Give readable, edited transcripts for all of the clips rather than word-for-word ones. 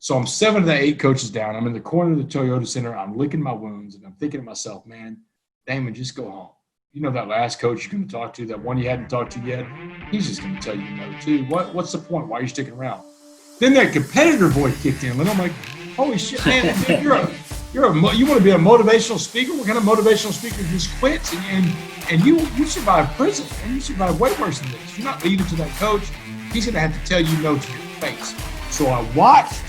So I'm 7 of the 8 coaches down. I'm in the corner of the Toyota Center. I'm licking my wounds, and I'm thinking to myself, man, Damon, just go home. You know that last coach you're going to talk to, that one you hadn't talked to yet, he's just going to tell you no, too. What's the point? Why are you sticking around? Then that competitor voice kicked in, and I'm like, holy shit, man, dude, you want to be a motivational speaker? What kind of motivational speaker just quits? And you survived prison, and you survived way worse than this. You're not leaving to that coach. He's going to have to tell you no to your face. So I watched,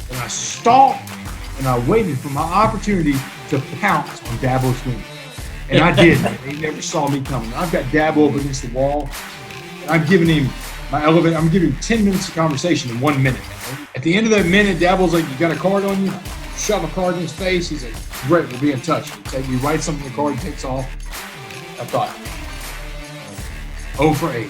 and I stalked, and I waited for my opportunity to pounce on Dabo Swinney. And I did. He never saw me coming. I've got Dabo up against the wall, and I'm giving him my elevator. I'm giving him 10 minutes of conversation in 1 minute. At the end of that minute, Dabo's like, you got a card on you? Shove a card in his face. He's like, great, we'll be in touch. He writes something on the card, he takes off. I thought, 0 for 8.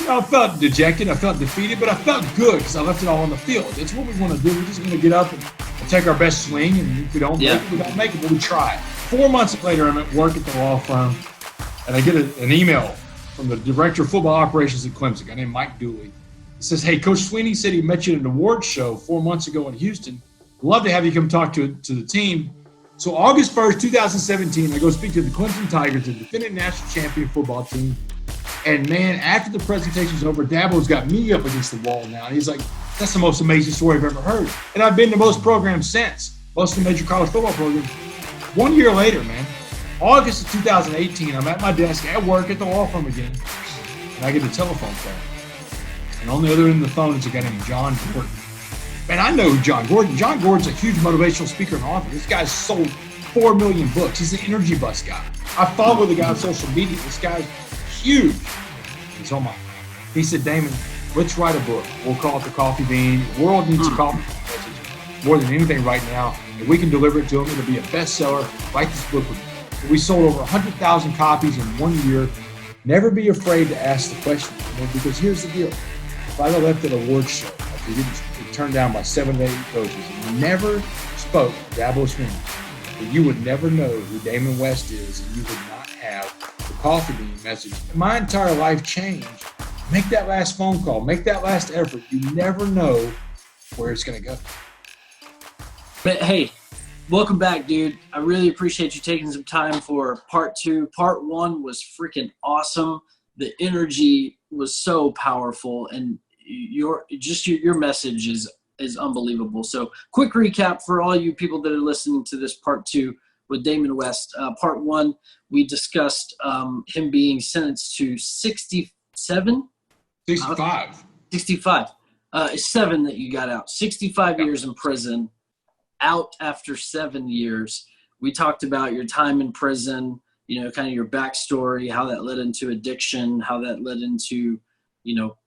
I felt dejected, I felt defeated, but I felt good because I left it all on the field. It's what we want to do. We're just going to get up and take our best swing, and if we don't make it, we don't make it, but we try. 4 months later, I'm at work at the law firm, and I get an email from the director of football operations at Clemson, a guy named Mike Dooley. He says, hey, Coach Swinney said he met you at an awards show 4 months ago in Houston. Love to have you come talk to the team. So August 1st, 2017, I go speak to the Clemson Tigers, the defending national champion football team. And, man, after the presentation's over, Dabo's got me up against the wall now. And he's like, that's the most amazing story I've ever heard. And I've been to most programs since, most of the major college football programs. 1 year later, man, August of 2018, I'm at my desk at work at the law firm again, and I get a telephone call. And on the other end of the phone is a guy named John Gordon. Man, I know John Gordon. John Gordon's a huge motivational speaker and author. This guy's sold 4 million books. He's an energy bus guy. I follow the guy on social media. This guy's huge. He's on my. He said, Damon, let's write a book. We'll call it The Coffee Bean. The world needs a coffee bean more than anything right now. If we can deliver it to them, it'll be a bestseller. Write this book with me. We sold over 100,000 copies in 1 year. Never be afraid to ask the question. Because here's the deal. If I left at an awards show, after you get turned down by 7 to 8 coaches, and you never spoke to Dabo Swinney, you would never know who Damon West is, and you would not have the Coffee Bean message. My entire life changed. Make that last phone call. Make that last effort. You never know where it's going to go. But hey, welcome back, dude. I really appreciate you taking some time for part 2. Part 1 was freaking awesome. The energy was so powerful, and your message is unbelievable. So quick recap for all you people that are listening to this part 2 with Damon West. Part 1, we discussed him being sentenced to 65. 7 that you got out. 65 years in prison, out after 7 years. We talked about your time in prison, kind of your backstory, how that led into addiction, how that led into,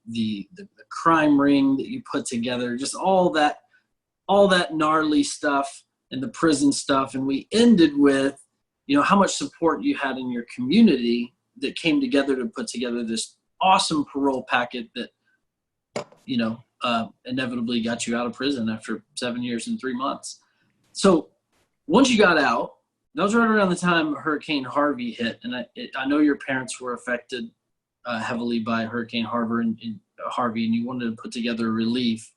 the crime ring that you put together, just all that gnarly stuff and the prison stuff. And we ended with, how much support you had in your community that came together to put together this awesome parole packet that, inevitably got you out of prison after 7 years and 3 months. So once you got out, that was right around the time Hurricane Harvey hit. And I know your parents were affected heavily by Hurricane Harvey, and you wanted to put together relief.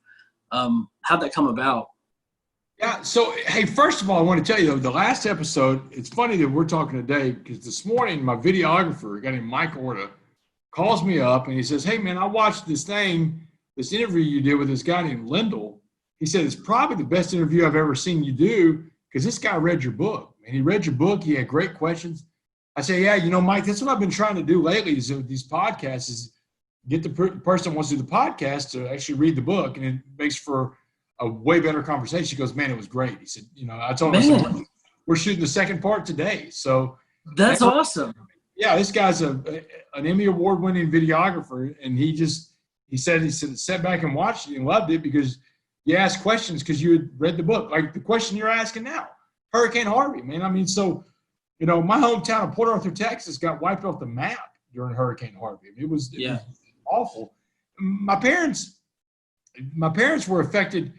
How'd that come about? Yeah. So, hey, first of all, I want to tell you, the last episode, it's funny that we're talking today because this morning my videographer, a guy named Mike Orta, calls me up and he says, hey, man, I watched this interview you did with this guy named Lindell. He said, it's probably the best interview I've ever seen you do because this guy read your book. And he read your book. He had great questions. I say, yeah, Mike, that's what I've been trying to do lately is these podcasts is get the person who wants to do the podcast to actually read the book. And it makes for a way better conversation. He goes, man, it was great. He said, I told him, we're shooting the second part today. So that's awesome. Yeah, this guy's an Emmy Award-winning videographer, and he said sat back and watched it and loved it because you asked questions because you had read the book. Like the question you're asking now, Hurricane Harvey, man. I mean, so, my hometown of Port Arthur, Texas got wiped off the map during Hurricane Harvey. It was awful. My parents were affected,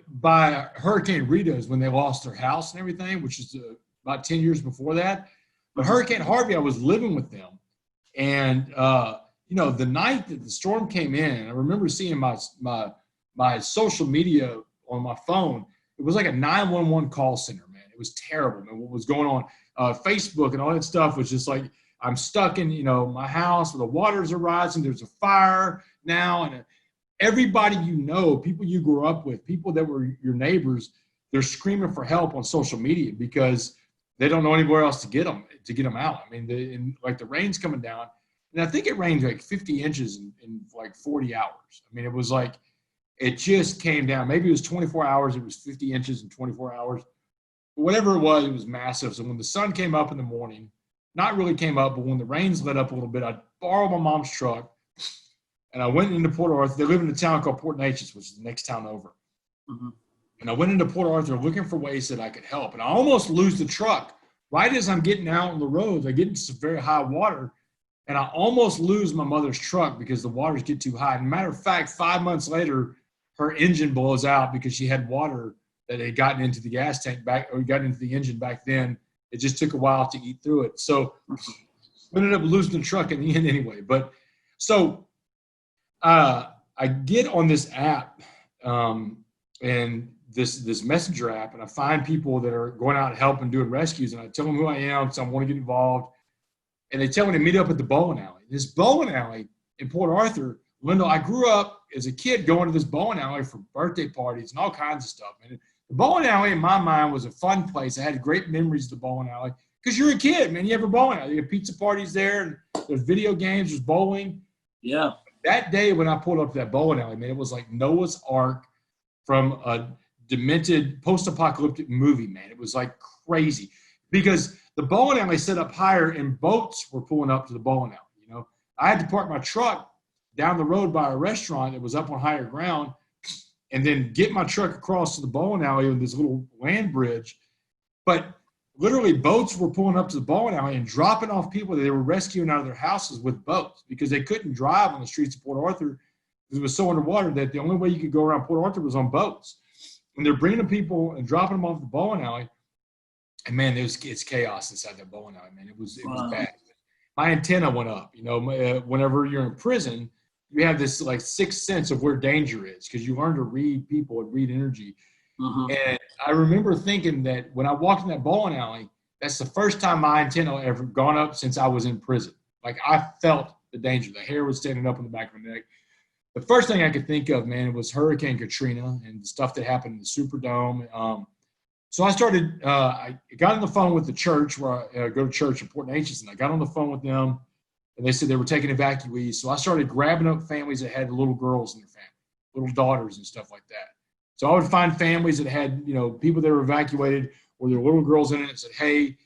by Hurricane Rita's when they lost their house and everything, which is about 10 years before that. But Hurricane Harvey, I was living with them. And, the night that the storm came in, I remember seeing my my social media on my phone, it was like a 911 call center, man. It was terrible, man, what was going on. Facebook and all that stuff was just like, I'm stuck in, my house where the waters are rising. There's a fire now. And everybody people you grew up with, people that were your neighbors, they're screaming for help on social media because they don't know anywhere else to get them out. I mean, the rain's coming down. And I think it rained like 50 inches in like 40 hours. I mean, it was like, it just came down. Maybe it was 24 hours. It was 50 inches in 24 hours. But whatever it was massive. So when the sun came up in the morning, not really came up, but when the rains let up a little bit, I borrowed my mom's truck and I went into Port Arthur. They live in a town called Port Neches, which is the next town over. Mm-hmm. And I went into Port Arthur looking for ways that I could help. And I almost lose the truck. Right as I'm getting out on the roads, I get into some very high water. And I almost lose my mother's truck because the waters get too high. And matter of fact, 5 months later, her engine blows out because she had water that had gotten into the gas tank or gotten into the engine back then. It just took a while to eat through it. So I ended up losing the truck in the end anyway. But so I get on this app and this messenger app, and I find people that are going out and helping doing rescues. And I tell them who I am, so I want to get involved. And they tell me to meet up at the bowling alley. This bowling alley in Port Arthur, Linda, I grew up as a kid going to this bowling alley for birthday parties and all kinds of stuff. And the bowling alley in my mind was a fun place. I had great memories of the bowling alley because you're a kid, man. You have a bowling alley. You have pizza parties there, and there's video games, there's bowling. Yeah. That day when I pulled up to that bowling alley, man, it was like Noah's Ark from a demented post-apocalyptic movie, man. It was like crazy because the bowling alley set up higher and boats were pulling up to the bowling alley. I had to park my truck down the road by a restaurant that was up on higher ground and then get my truck across to the bowling alley with this little land bridge. But literally boats were pulling up to the bowling alley and dropping off people that they were rescuing out of their houses with boats because they couldn't drive on the streets of Port Arthur because it was so underwater that the only way you could go around Port Arthur was on boats. And they're bringing them and dropping them off the bowling alley. And man, it's chaos inside that bowling alley, man. It was bad. My antenna went up. Whenever you're in prison, you have this like sixth sense of where danger is because you learn to read people and read energy. Mm-hmm. And I remember thinking that when I walked in that bowling alley, that's the first time my antenna ever gone up since I was in prison. Like I felt the danger. The hair was standing up on the back of my neck. The first thing I could think of, man, was Hurricane Katrina and the stuff that happened in the Superdome. So I started, I got on the phone with the church where I go to church in Port Neches, and I got on the phone with them, and they said they were taking evacuees. So I started grabbing up families that had little girls in their family, little daughters and stuff like that. So I would find families that had, people that were evacuated or their little girls in it and said, hey,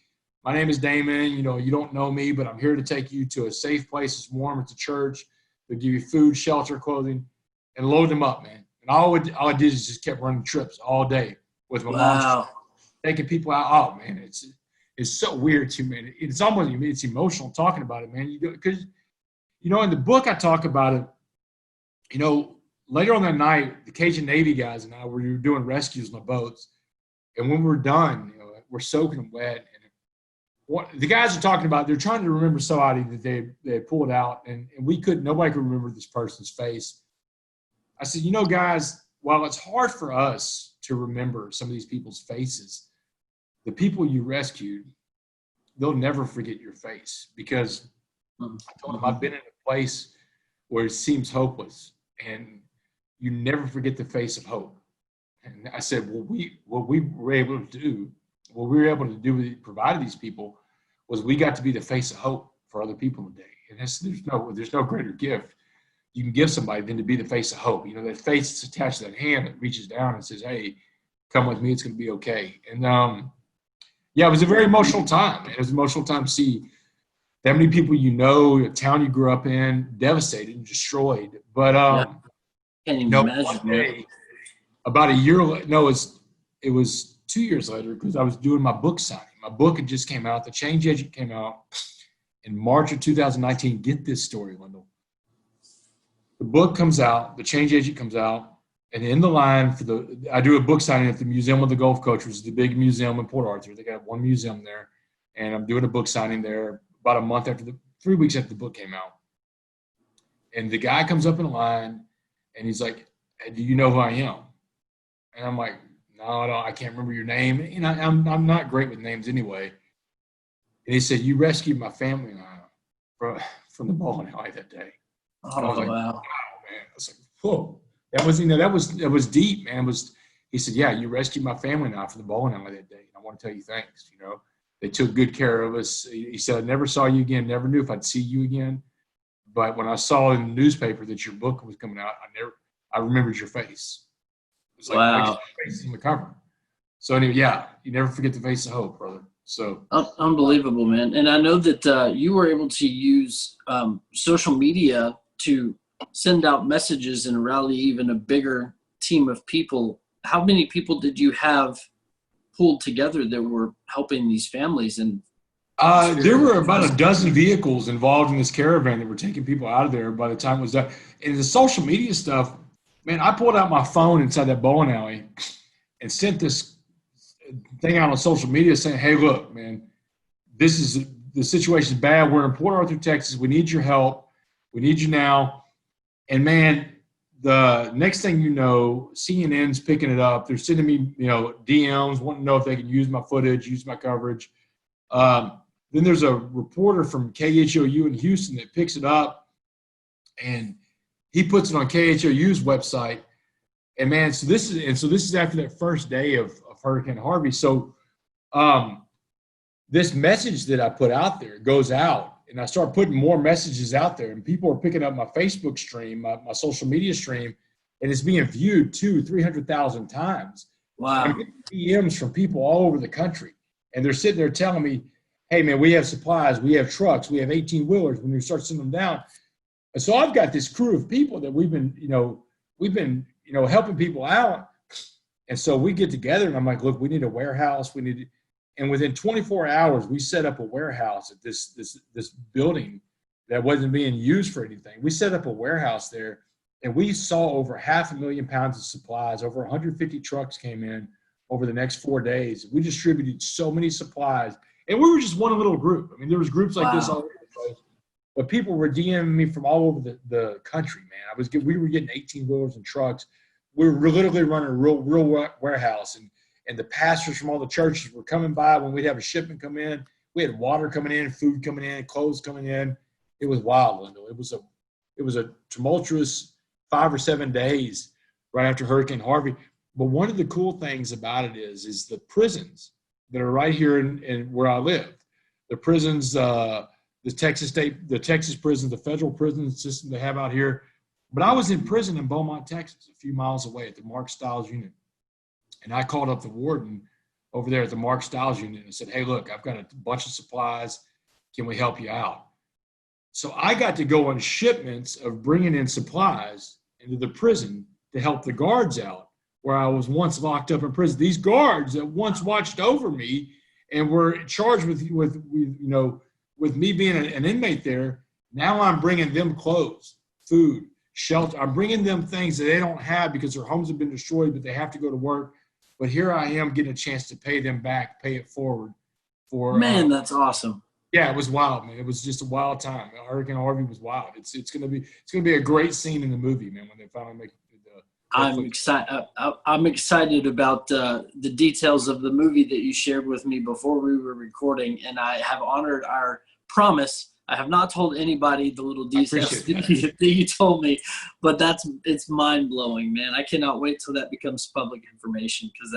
my name is Damon. You don't know me, but I'm here to take you to a safe place. It's warm. It's a church. They'll give you food, shelter, clothing, and load them up, man. And all I did is just kept running trips all day with my mom, taking people out. Oh man, it's so weird to me. Man. It's almost emotional talking about it, man. Because in the book I talk about it. Later on that night, the Cajun Navy guys and I were doing rescues on the boats, and when we're done, we're soaking them wet. And what the guys are talking about, they're trying to remember somebody that they pulled out, and nobody could remember this person's face. I said, guys, while it's hard for us to remember some of these people's faces, the people you rescued, they'll never forget your face because I told them I've been in a place where it seems hopeless and you never forget the face of hope. And I said, what we were able to do, provide these people was we got to be the face of hope for other people today. And there's no greater gift you can give somebody than to be the face of hope. That face that's attached to that hand that reaches down and says, hey, come with me. It's going to be okay. And it was a very emotional time. It was an emotional time to see that many people a town you grew up in, devastated and destroyed. But can't even imagine. Day, about a year later, it was 2 years later because I was doing my book signing. My book had just came out. The Change Agent came out in March of 2019. Get this story, Wendell. The book comes out, the Change Agent comes out, and in the line I do a book signing at the Museum of the Golf Coach, which is the big museum in Port Arthur. They got one museum there, and I'm doing a book signing there about 3 weeks after the book came out. And the guy comes up in line, and he's like, do you know who I am? And I'm like, no, I can't remember your name. And I'm not great with names anyway. And he said, you rescued my family and I from the bowling alley that day. And I was Oh, like, wow, wow. man. I was like, whoa. That was deep, man. He said, yeah, you rescued my family and I from the bowling alley that day. And I want to tell you thanks. They took good care of us. He said, I never saw you again, never knew if I'd see you again. But when I saw in the newspaper that your book was coming out, I remembered your face. It was like Wow. your face on the cover. So anyway, yeah, you never forget the face of hope, brother. So Unbelievable, man. And I know that you were able to use social media to send out messages and rally even a bigger team of people. How many people did you have pulled together that were helping these families? And there were about a dozen vehicles involved in this caravan that were taking people out of there by the time it was done. And the social media stuff, man, I pulled out my phone inside that bowling alley and sent this thing out on social media saying, hey, look, man, the situation is bad. We're in Port Arthur, Texas. We need your help. We need you now. And, man, the next thing you know, CNN's picking it up. They're sending me, DMs, wanting to know if they can use my footage, use my coverage. Then there's a reporter from KHOU in Houston that picks it up, and he puts it on KHOU's website. And man, so this is after that first day of Hurricane Harvey. So this message that I put out there goes out, and I start putting more messages out there, and people are picking up my Facebook stream, my social media stream, and it's being viewed 200,000-300,000 times. wow. I'm getting DMs from people all over the country, and they're sitting there telling me, hey, man, we have supplies, we have trucks, we have 18-wheelers when we start sending them down. And so I've got this crew of people that we've been helping people out. And so we get together, and I'm like, look, we need a warehouse. And within 24 hours, we set up a warehouse at this building that wasn't being used for anything. We set up a warehouse there, and we saw over 500,000 pounds of supplies. Over 150 trucks came in over the next 4 days. We distributed so many supplies. And we were just one little group. I mean, there was groups like this all over the place. But people were DMing me from all over the country, man. We were getting 18-wheelers and trucks. We were literally running a real warehouse. And the pastors from all the churches were coming by when we'd have a shipment come in. We had water coming in, food coming in, clothes coming in. It was wild, Linda. It was a tumultuous 5 or 7 days right after Hurricane Harvey. But one of the cool things about it is the prisons that are right here in where I live. The prisons, the Texas prisons, the federal prison system they have out here. But I was in prison in Beaumont, Texas, a few miles away at the Mark Stiles Unit. And I called up the warden over there at the Mark Stiles Unit and said, hey, look, I've got a bunch of supplies. Can we help you out? So I got to go on shipments of bringing in supplies into the prison to help the guards out, where I was once locked up in prison. These guards that once watched over me and were charged with me being an inmate there, now I'm bringing them clothes, food, shelter. I'm bringing them things that they don't have because their homes have been destroyed, but they have to go to work. But here I am getting a chance to pay them back, pay it forward. Man, that's awesome. Yeah, it was wild, man. It was just a wild time. Hurricane Harvey was wild. It's gonna be a great scene in the movie, man, when they finally make it. I'm excited about the details of the movie that you shared with me before we were recording, and I have honored our promise. I have not told anybody the little details that you told me, but it's mind blowing, man. I cannot wait till that becomes public information, because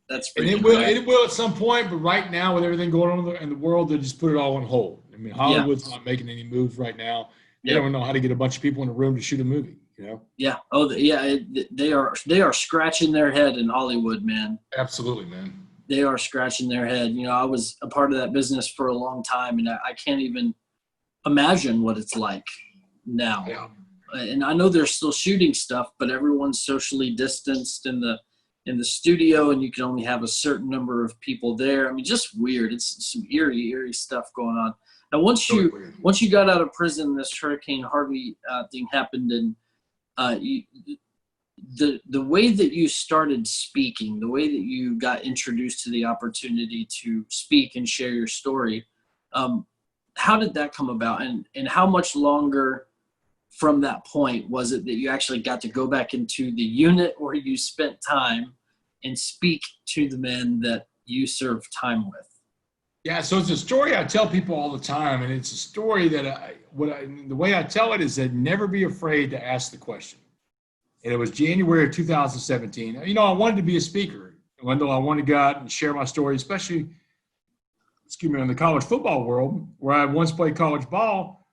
that's and it will at some point. But right now, with everything going on in the world, they just put it all on hold. I mean, Hollywood's not making any moves right now. They don't know how to get a bunch of people in a room to shoot a movie. Yeah. Oh, yeah. They are scratching their head in Hollywood, man. Absolutely, man. They are scratching their head. I was a part of that business for a long time, and I can't even imagine what it's like now. Yeah. And I know they're still shooting stuff, but everyone's socially distanced in the studio, and you can only have a certain number of people there. I mean, just weird. It's some eerie stuff going on. Now, once you got out of prison, this Hurricane Harvey thing happened, and the way that you started speaking, the way that you got introduced to the opportunity to speak and share your story, how did that come about, and how much longer from that point? Was it that you actually got to go back into the unit, or you spent time and speak to the men that you served time with? Yeah, so it's a story I tell people all the time, and it's a story that the way I tell it is that never be afraid to ask the question. And it was January of 2017. You know, I wanted to be a speaker. Wendell, I wanted to go out and share my story, especially, in the college football world, where I once played college ball,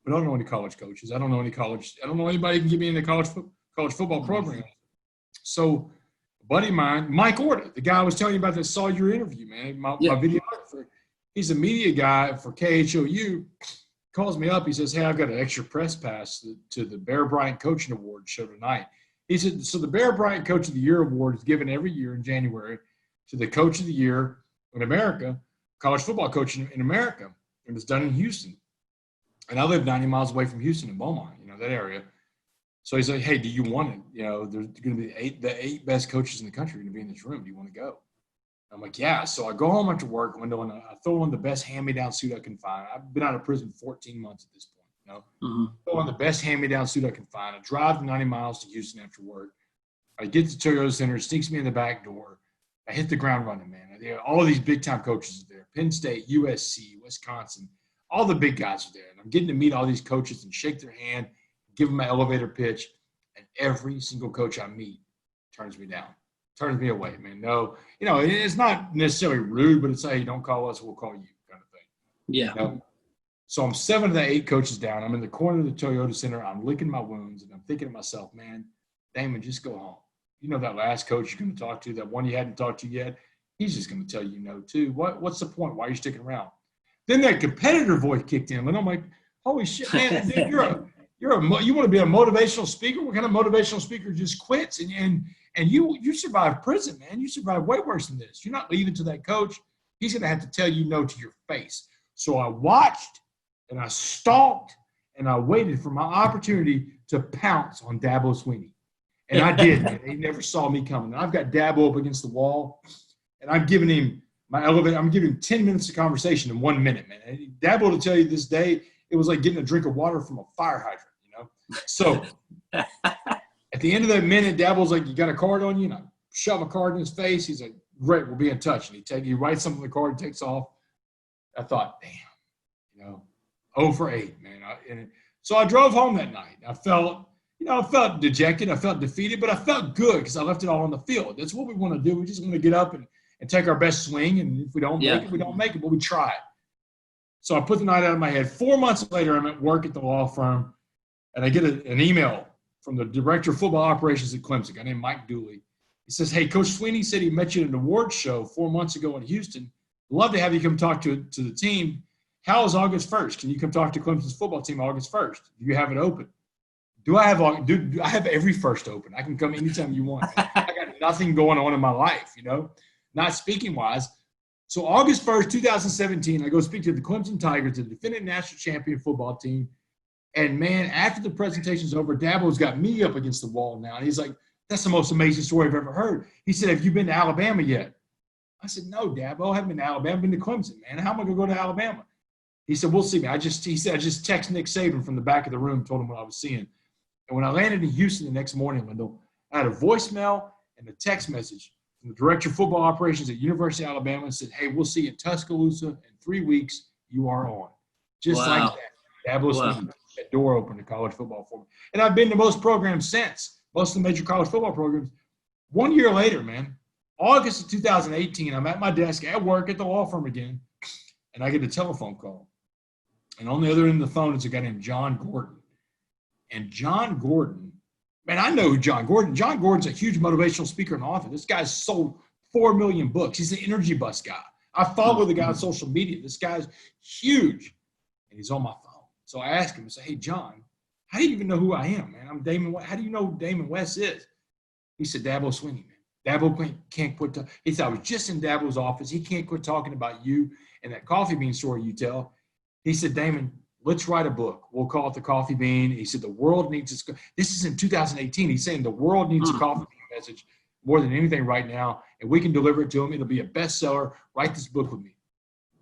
but I don't know any college coaches. I don't know anybody who can get me in the college football program. So a buddy of mine, Mike Orta, the guy I was telling you about that saw your interview, man, my videographer, he's a media guy for KHOU, calls me up. He says, hey, I've got an extra press pass to the Bear Bryant Coaching Award show tonight. He said, so the Bear Bryant Coach of the Year Award is given every year in January to the Coach of the Year in America, college football coach in America, and it's done in Houston. And I live 90 miles away from Houston in Beaumont, that area. So he's like, hey, do you want it? There's going to be the eight best coaches in the country going to be in this room. Do you want to go? I'm like, yeah. So I go home after work, Wendell, and I throw on the best hand-me-down suit I can find. I've been out of prison 14 months at this point, Throw on the best hand-me-down suit I can find. I drive 90 miles to Houston after work. I get to Toyota Center, sneaks me in the back door. I hit the ground running, man. All of these big-time coaches are there. Penn State, USC, Wisconsin, all the big guys are there. And I'm getting to meet all these coaches and shake their hand, give them my elevator pitch, and every single coach I meet turns me down, turns me away, man. No, it's not necessarily rude, but it's, hey, don't call us, we'll call you kind of thing. Yeah. So I'm 7 of the 8 coaches down. I'm in the corner of the Toyota Center. I'm licking my wounds, and I'm thinking to myself, man, Damon, just go home. That last coach you're going to talk to, that one you hadn't talked to yet, he's just going to tell you no too. What's the point? Why are you sticking around? Then that competitor voice kicked in, and I'm like, holy shit, man, dude, you want to be a motivational speaker? What kind of motivational speaker just quits? And you survived prison, man. You survived way worse than this. You're not leaving to that coach. He's going to have to tell you no to your face. So I watched and I stalked and I waited for my opportunity to pounce on Dabo Swinney. And I did, man. He never saw me coming. And I've got Dabo up against the wall, and I'm giving him my elevator. I'm giving him 10 minutes of conversation in 1 minute, man. And Dabo, to tell you this day, it was like getting a drink of water from a fire hydrant. So at the end of that minute, Dabo's like, you got a card on you? And I shove a card in his face. He's like, great, we'll be in touch. And he writes something on the card, takes off. I thought, damn, 0 for 8, man. So I drove home that night. I felt dejected. I felt defeated, but I felt good because I left it all on the field. That's what we want to do. We just want to get up and take our best swing. And if we don't make it, we don't make it, but we try it. So I put the night out of my head. 4 months later, I'm at work at the law firm. And I get an email from the director of football operations at Clemson, a guy named Mike Dooley. He says, hey, Coach Swinney said he met you at an awards show 4 months ago in Houston. Love to have you come talk to the team. How is August 1st? Can you come talk to Clemson's football team August 1st? Do you have it open? I have every first open. I can come anytime you want. I got nothing going on in my life, not speaking-wise. So August 1st, 2017, I go speak to the Clemson Tigers, the defending national champion football team. And, man, after the presentation's over, Dabo's got me up against the wall now. And he's like, that's the most amazing story I've ever heard. He said, have you been to Alabama yet? I said, no, Dabo, I haven't been to Alabama. I've been to Clemson, man. How am I going to go to Alabama? He said, we'll see, man. He said, I just texted Nick Saban from the back of the room, told him what I was seeing. And when I landed in Houston the next morning, Wendell, I had a voicemail and a text message from the director of football operations at University of Alabama and said, hey, we'll see you in Tuscaloosa in 3 weeks. You are on. Just like that. Dabo Swinney. That door open to college football for me. And I've been to most programs since, most of the major college football programs. 1 year later, man, August of 2018, I'm at my desk at work at the law firm again, and I get a telephone call. And on the other end of the phone is a guy named John Gordon. And John Gordon, man, I know John Gordon. John Gordon's a huge motivational speaker and author. This guy's sold 4 million books. He's an energy bus guy. I follow the guy on social media. This guy's huge, and he's on my phone. So I asked him, I said, hey, John, how do you even know who I am, man? I'm Damon. How do you know who Damon West is? He said, Dabo Swinney, man. Dabo can't quit. He said, I was just in Dabo's office. He can't quit talking about you and that coffee bean story you tell. He said, Damon, let's write a book. We'll call it The Coffee Bean. He said, the world needs this. This is in 2018. He's saying the world needs a coffee bean message more than anything right now, and we can deliver it to him. It'll be a bestseller. Write this book with me.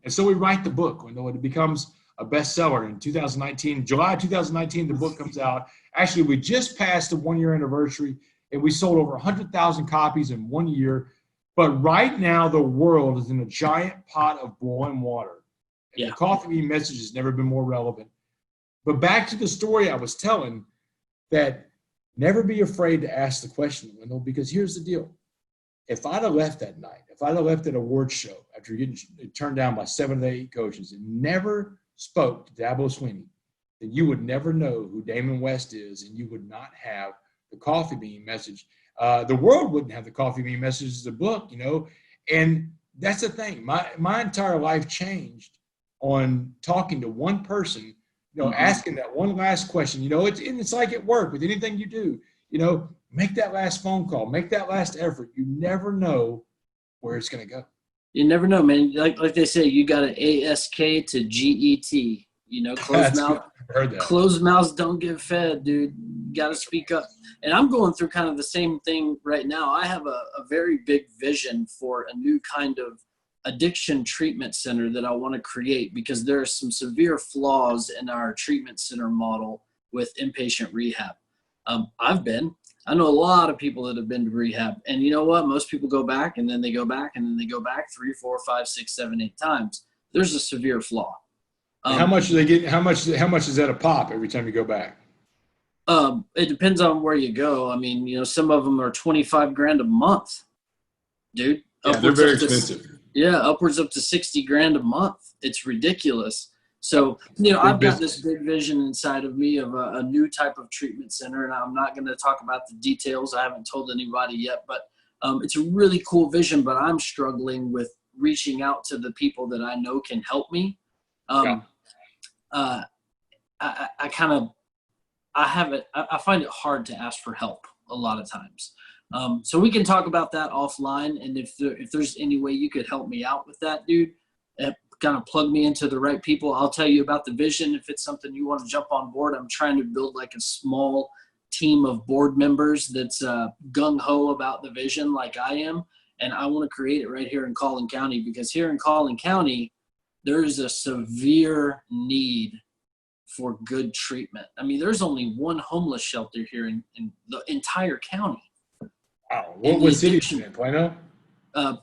And so we write the book. It becomes a bestseller in 2019. July 2019, the book comes out. Actually, we just passed the 1-year anniversary, and we sold over 100,000 copies in 1 year. But right now, the world is in a giant pot of boiling water. And the coffee bean message has never been more relevant. But back to the story I was telling, that never be afraid to ask the question, Wendell, because here's the deal. If I'd have left that night, if I'd have left at awards show after getting turned down by 7 to 8 coaches and never spoke to Dabo Swinney, then you would never know who Damon West is, and you would not have the coffee bean message. The world wouldn't have the coffee bean message as a book, you know. And that's the thing. My entire life changed on talking to one person, you know, asking that one last question. You know, it's like at work with anything you do, you know, make that last phone call, make that last effort. You never know where it's going to go. You never know, man. Like they say, you got an ASK to GET. You know, closed mouths don't get fed, dude. You got to speak up. And I'm going through kind of the same thing right now. I have a very big vision for a new kind of addiction treatment center that I want to create, because there are some severe flaws in our treatment center model with inpatient rehab. I know a lot of people that have been to rehab, and you know what? Most people go back, and then they go back, and then they go back 3, 4, 5, 6, 7, 8 times. There's a severe flaw. How much do they get? How much is that a pop every time you go back? It depends on where you go. I mean, you know, some of them are $25,000 a month, dude. Yeah, they're very expensive. Upwards up to $60,000 a month. It's ridiculous. So, you know, I've got this big vision inside of me of a new type of treatment center, and I'm not going to talk about the details. I haven't told anybody yet, but it's a really cool vision, but I'm struggling with reaching out to the people that I know can help me. I find it hard to ask for help a lot of times. So we can talk about that offline. And if there's any way you could help me out with that, dude, kind of plug me into the right people. I'll tell you about the vision. If it's something you want to jump on board, I'm trying to build like a small team of board members that's gung-ho about the vision like I am. And I want to create it right here in Collin County, because here in Collin County, there's a severe need for good treatment. I mean, there's only one homeless shelter here in the entire county. Wow. What city is it in? Plano?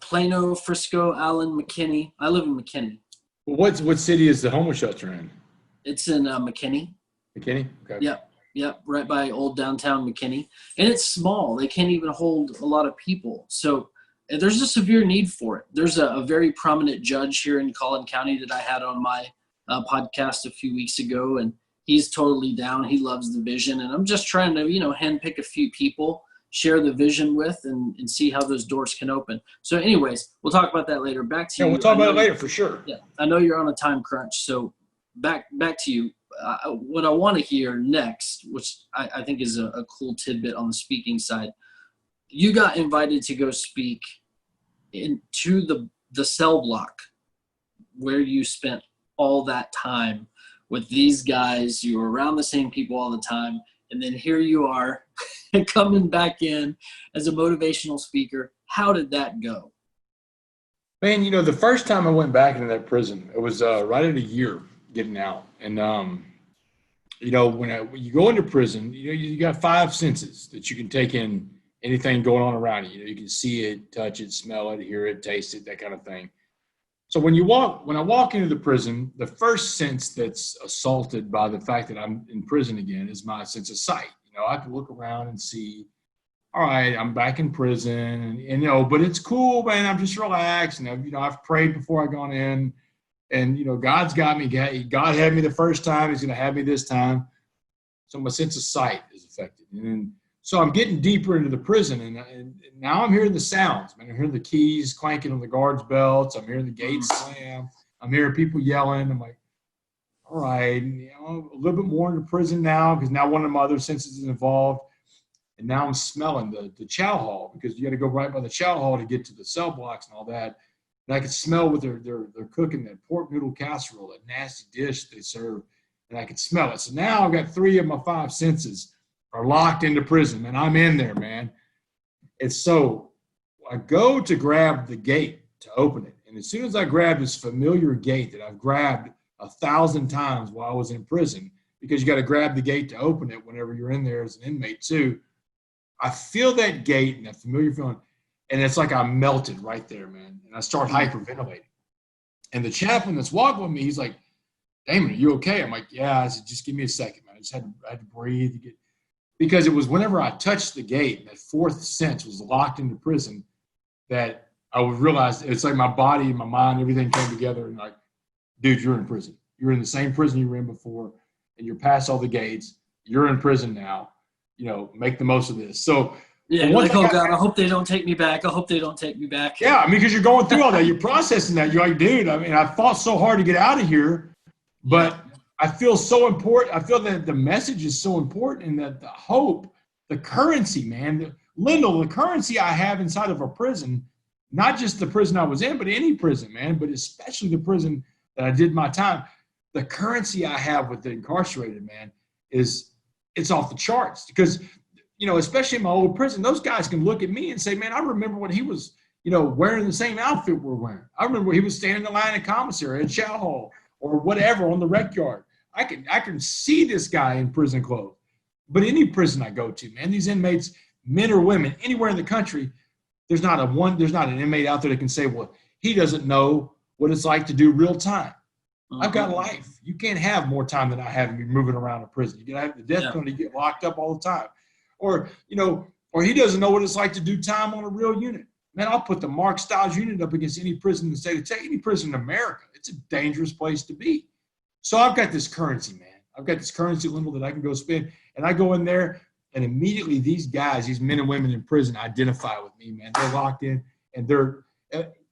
Plano, Frisco, Allen, McKinney. I live in McKinney. Well, what city is the homeless shelter in? It's in McKinney. McKinney? Okay. Yep, right by old downtown McKinney. And it's small. They can't even hold a lot of people. So there's a severe need for it. There's a very prominent judge here in Collin County that I had on my podcast a few weeks ago, and he's totally down. He loves the vision, and I'm just trying to, you know, handpick a few people, share the vision with, and see how those doors can open. So anyways, we'll talk about that later. Back to you. We'll talk about it later for sure. Yeah, I know you're on a time crunch, so back to you. What I want to hear next, which I think is a cool tidbit on the speaking side, you got invited to go speak into the cell block where you spent all that time with these guys. You were around the same people all the time, and then here you are coming back in as a motivational speaker. How did that go? Man, you know, the first time I went back into that prison, it was right at a year getting out. And, you know, when you go into prison, you know, you got 5 senses that you can take in anything going on around you. You know, you can see it, touch it, smell it, hear it, taste it, that kind of thing. So when I walk into the prison, the first sense that's assaulted by the fact that I'm in prison again is my sense of sight. You know, I can look around and see, all right, I'm back in prison, and you know, but it's cool, man. I'm just relaxed, and you know, I've prayed before I gone in, and you know, God's got me. God had me the first time; He's going to have me this time. So my sense of sight is affected, and so I'm getting deeper into the prison, and now I'm hearing the sounds. Man, I'm hearing the keys clanking on the guards' belts. I'm hearing the gates slam. I'm hearing people yelling. I'm like, all right, you know, a little bit more into prison now, because now one of my other senses is involved. And now I'm smelling the chow hall, because you got to go right by the chow hall to get to the cell blocks and all that. And I could smell what they're cooking, that pork noodle casserole, that nasty dish they serve, and I could smell it. So now I've got 3 of my 5 senses are locked into prison, and I'm in there, man. And so I go to grab the gate to open it. And as soon as I grab this familiar gate that I've grabbed 1,000 times while I was in prison, because you got to grab the gate to open it whenever you're in there as an inmate too. I feel that gate and that familiar feeling, and it's like I melted right there, man. And I start hyperventilating. And the chaplain that's walking with me, he's like, Damon, are you okay? I'm like, yeah. I said, just give me a second, man. I had to breathe. Because it was whenever I touched the gate, that fourth sense was locked into prison, that I would realize it's like my body, my mind, everything came together, and like, dude, you're in prison. You're in the same prison you were in before, and you're past all the gates. You're in prison now. Make the most of this. So yeah, you're like, oh God, I hope they don't take me back. I hope they don't take me back. Yeah, I mean, because you're going through all that, you're processing that. You're like, dude, I mean, I fought so hard to get out of here, but I feel so important. I feel that the message is so important, and that the hope, the currency, man, Lyndall, the currency I have inside of a prison, not just the prison I was in, but any prison, man, but especially the prison that I did my time. The currency I have with the incarcerated, man, it's off the charts. Because, especially in my old prison, those guys can look at me and say, man, I remember when he was, wearing the same outfit we're wearing. I remember he was standing in the line at commissary, at chow hall, or whatever on the rec yard. I can see this guy in prison clothes. But any prison I go to, man, these inmates, men or women, anywhere in the country, there's not an inmate out there that can say, well, he doesn't know what it's like to do real time. I've got life. You can't have more time than I have and be moving around a prison. You can have the death penalty, get locked up all the time. Or he doesn't know what it's like to do time on a real unit. Man, I'll put the Mark Stiles unit up against any prison in the state of Texas, any prison in America. It's a dangerous place to be. So I've got this currency, man. I've got this currency, Lyndall, that I can go spend. And I go in there, and immediately these guys, these men and women in prison, identify with me, man. They're locked in, and they're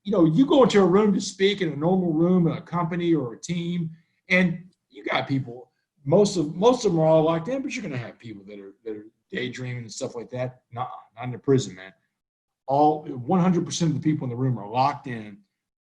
you go into a room to speak in a normal room, a company or a team, and you got people. Most of them are all locked in, but you're going to have people that are daydreaming and stuff like that. Not in the prison, man. All 100% of the people in the room are locked in,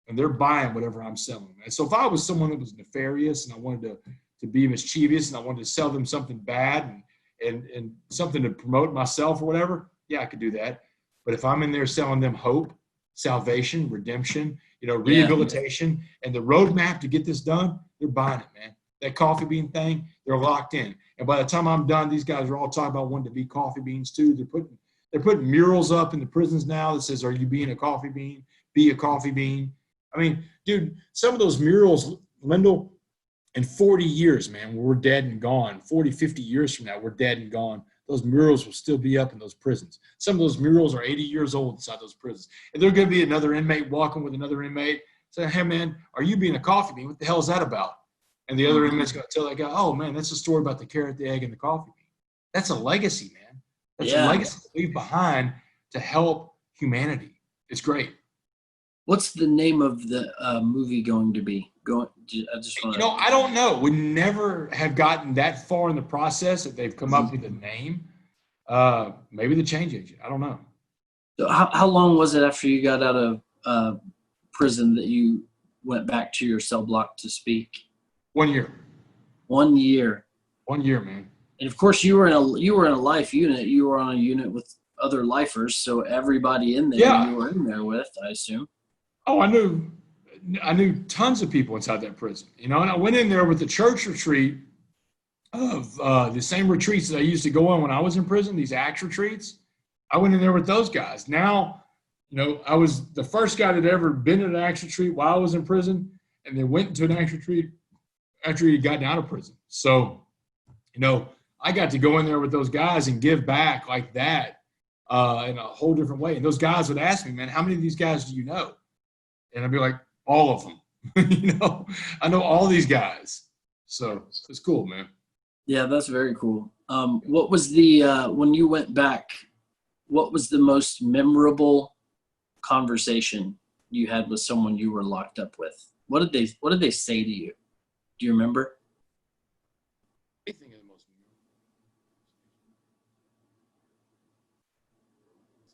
and they're buying whatever I'm selling. And so if I was someone that was nefarious and I wanted to be mischievous and I wanted to sell them something bad and something to promote myself or whatever, yeah, I could do that. But if I'm in there selling them hope, salvation, redemption, rehabilitation, and the roadmap to get this done, they're buying it, man. That coffee bean thing, they're locked in. And by the time I'm done, these guys are all talking about wanting to be coffee beans too. They're putting murals up in the prisons now that says, are you being a coffee bean? Be a coffee bean. I mean, dude, some of those murals, Lyndall, in 40 years, man, when we're dead and gone, 40, 50 years from now, we're dead and gone, those murals will still be up in those prisons. Some of those murals are 80 years old inside those prisons. And there's going to be another inmate walking with another inmate saying, hey, man, are you being a coffee bean? What the hell is that about? And the other inmate's going to tell that guy, oh, man, that's a story about the carrot, the egg, and the coffee bean. That's a legacy, man. That's a legacy to leave behind to help humanity. It's great. What's the name of the movie going to be? I don't know. We never have gotten that far in the process that they've come up with a name. Maybe the Change Agent. I don't know. So how long was it after you got out of prison that you went back to your cell block to speak? 1 year. 1 year. 1 year, man. And of course, you were in a life unit. You were on a unit with other lifers, so everybody in there you were in there with, I assume. Oh, I knew tons of people inside that prison, and I went in there with the church retreat of the same retreats that I used to go on when I was in prison, these Acts retreats. I went in there with those guys. Now, I was the first guy that ever been in an Acts retreat while I was in prison, and then went into an Acts retreat after he got out of prison. So, I got to go in there with those guys and give back like that in a whole different way. And those guys would ask me, man, how many of these guys do you know? And I'd be like, all of them. I know all these guys. So it's cool, man. Yeah, that's very cool. What was the when you went back, what was the most memorable conversation you had with someone you were locked up with? What did they say to you? Do you remember? I think of the most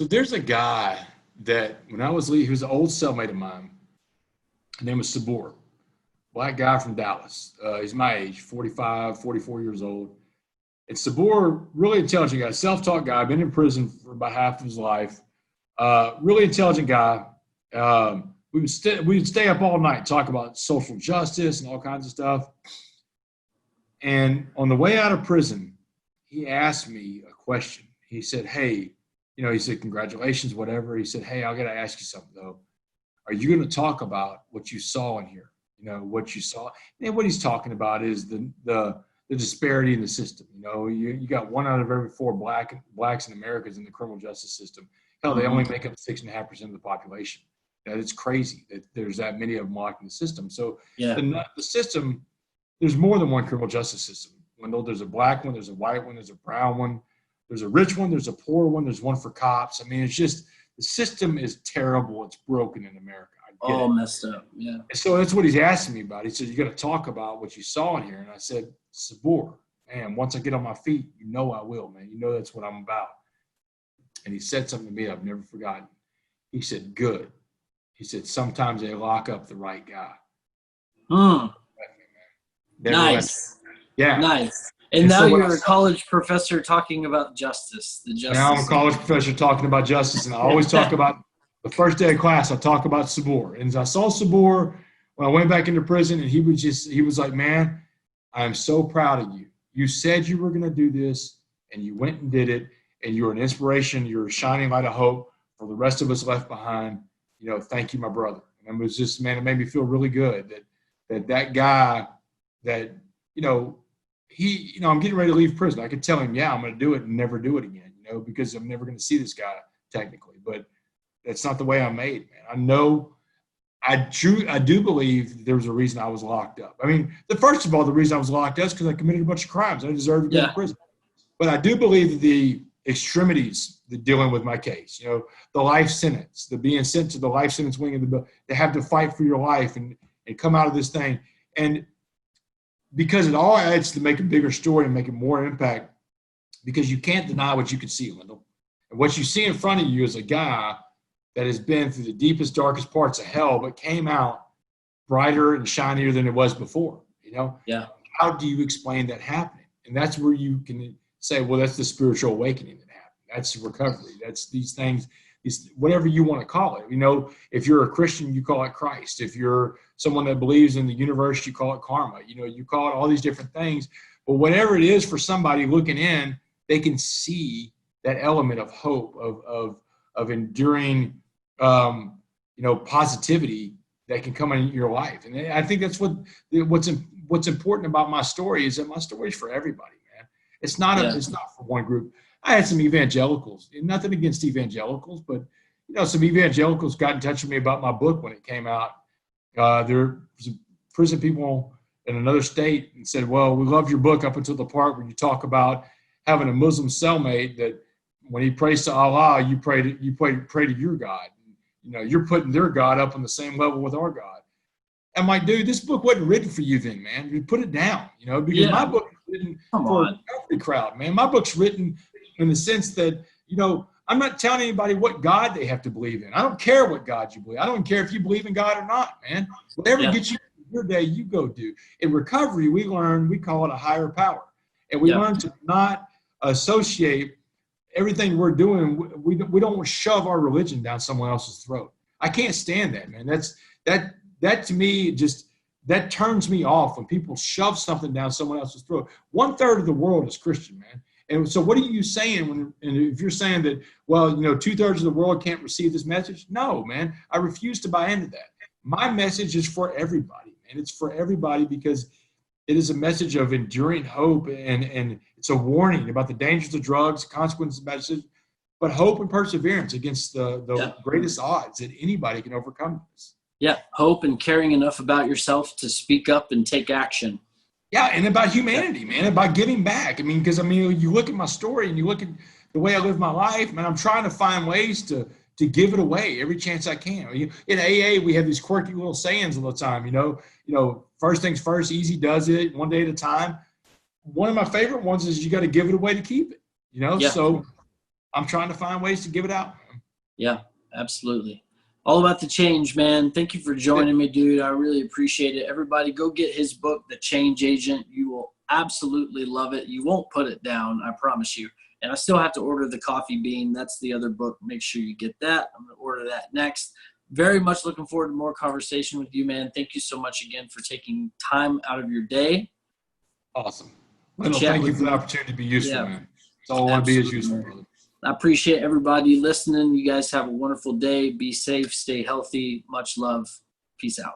So there's a guy that when I was leaving, he was an old cellmate of mine. His name was Sabor, black guy from Dallas. He's my age, 45, 44 years old. And Sabor, really intelligent guy, self-taught guy, been in prison for about half of his life. Really intelligent guy. we'd stay up all night, talk about social justice and all kinds of stuff. And on the way out of prison, he asked me a question. He said, "Hey," he said, "Congratulations, whatever." He said, "Hey, I got to ask you something though. Are you going to talk about what you saw in here? What you saw." And what he's talking about is the disparity in the system. You got 1 out of every 4 blacks in America is in the criminal justice system. Hell, they only make up 6.5% of the population. It's crazy that there's that many of them locked in the system. So the system, there's more than one criminal justice system. There's a black one, there's a white one, there's a brown one, there's a rich one, there's a poor one, there's one for cops. I mean, it's just, the system is terrible. It's broken in America. All messed up. Yeah. And so that's what he's asking me about. He said, "You got to talk about what you saw in here." And I said, "Sabor, man, once I get on my feet, I will, man. That's what I'm about." And he said something to me I've never forgotten. He said, "Good." He said, "Sometimes they lock up the right guy." Nice. Yeah. Nice. And now you're a college professor talking about justice. Now I'm a college professor talking about justice, and I always talk about the first day of class. I talk about Sabor, and I saw Sabor when I went back into prison, and he was like, "Man, I am so proud of you. You said you were going to do this, and you went and did it, and you're an inspiration. You're a shining light of hope for the rest of us left behind. Thank you, my brother." And it was just, man, it made me feel really good that guy that, I'm getting ready to leave prison. I could tell him, yeah, I'm going to do it and never do it again, because I'm never going to see this guy technically. But that's not the way I'm made, man. I do believe there was a reason I was locked up. I mean, first of all, the reason I was locked up is because I committed a bunch of crimes. I deserved to go to prison. But I do believe that the extremities that dealing with my case, the life sentence, the being sent to the life sentence wing of the bill, to have to fight for your life and come out of this thing. And because it all adds to make a bigger story and make it more impact, because you can't deny what you can see, Lyndall. And what you see in front of you is a guy that has been through the deepest, darkest parts of hell, but came out brighter and shinier than it was before, Yeah. How do you explain that happening? And that's where you can say, well, that's the spiritual awakening that happened. That's recovery. That's these things, whatever you want to call it. If you're a Christian, you call it Christ. If you're someone that believes in the universe, you call it karma. You call it all these different things. But whatever it is for somebody looking in, they can see that element of hope, of enduring, positivity that can come in your life. And I think that's what's important about my story, is that my story is for everybody, man. It's not for one group. I had some evangelicals, nothing against evangelicals, but some evangelicals got in touch with me about my book when it came out. There was prison people in another state and said, "Well, we love your book up until the part where you talk about having a Muslim cellmate that when he prays to Allah, you pray to your God. You're putting their God up on the same level with our God." I'm like, dude, this book wasn't written for you then, man. You put it down, because my book is written for a healthy crowd, man. My book's written in the sense that, I'm not telling anybody what God they have to believe in. I don't care what God you believe. I don't care if you believe in God or not, man. Whatever gets you through your day, you go do. In recovery, we call it a higher power. And we learn to not associate everything we're doing. We don't shove our religion down someone else's throat. I can't stand that, man. That to me, that turns me off when people shove something down someone else's throat. 1/3 of the world is Christian, man. And so what are you saying if you're saying that, well, 2/3 of the world can't receive this message? No, man, I refuse to buy into that. My message is for everybody, man. It's for everybody because it is a message of enduring hope, and it's a warning about the dangers of drugs, consequences of medicine, but hope and perseverance against the greatest odds that anybody can overcome this. Yeah, hope and caring enough about yourself to speak up and take action. Yeah, and about humanity, man, about giving back. Because you look at my story and you look at the way I live my life, man, I'm trying to find ways to give it away every chance I can. In AA, we have these quirky little sayings all the time, first things first, easy does it, one day at a time. One of my favorite ones is you got to give it away to keep it, So I'm trying to find ways to give it out. Yeah, absolutely. All about the change, man. Thank you for joining me, dude. I really appreciate it. Everybody, go get his book, The Change Agent. You will absolutely love it. You won't put it down, I promise you. And I still have to order The Coffee Bean. That's the other book. Make sure you get that. I'm going to order that next. very much looking forward to more conversation with you, man. Thank you so much again for taking time out of your day. Awesome. Wendell, thank you for the opportunity to be useful, man. That's all I want to be is useful, brother. I appreciate everybody listening. You guys have a wonderful day. Be safe. Stay healthy. Much love. Peace out.